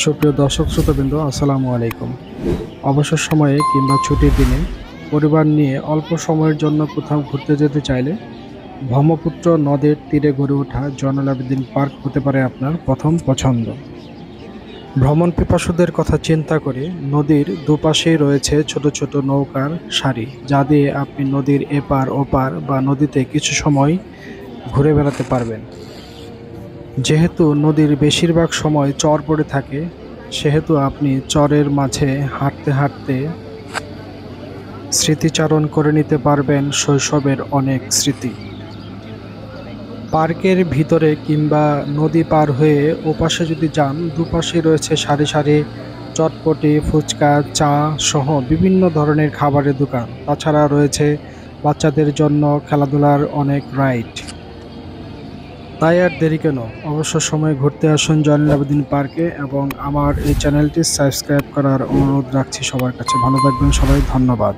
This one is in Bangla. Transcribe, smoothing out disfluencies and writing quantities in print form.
সুপ্রিয় দর্শক শ্রোতাবৃন্দ, আসসালামু আলাইকুম। অবসর সময়ে কিংবা ছুটির দিনে পরিবার নিয়ে অল্প সময়ের জন্য কোথাও ঘুরতে যেতে চাইলে ব্রহ্মপুত্র নদের তীরে গড়ে ওঠা জয়নুল আবেদীন পার্ক হতে পারে আপনার প্রথম পছন্দ। ভ্রমণ পিপাসুদের কথা চিন্তা করে নদীর দুপাশেই রয়েছে ছোট ছোট নৌকার সারি, যা দিয়ে আপনি নদীর এপার ওপার বা নদীতে কিছু সময় ঘুরে বেড়াতে পারবেন। যেহেতু নদীর বেশিরভাগ সময় চর পড়ে থাকে, সেহেতু আপনি চরের মাঝে হাঁটতে হাঁটতে স্মৃতিচারণ করে নিতে পারবেন শৈশবের অনেক স্মৃতি। পার্কের ভিতরে কিংবা নদী পার হয়ে ওপাশে যদি যান, দুপাশে রয়েছে সারি সারি চটপটি, ফুচকা, চা সহ বিভিন্ন ধরনের খাবারের দোকান। তাছাড়া রয়েছে বাচ্চাদের জন্য খেলাধুলার অনেক রাইড। তাই আর দেরি কেন, অবসর সময়ে ঘুরতে আসুন জয়নুল আবেদীন পার্কে এবং আমার এই চ্যানেলটি সাবস্ক্রাইব করার অনুরোধ রাখছি সবার কাছে। ভালো থাকবেন সবাই, ধন্যবাদ।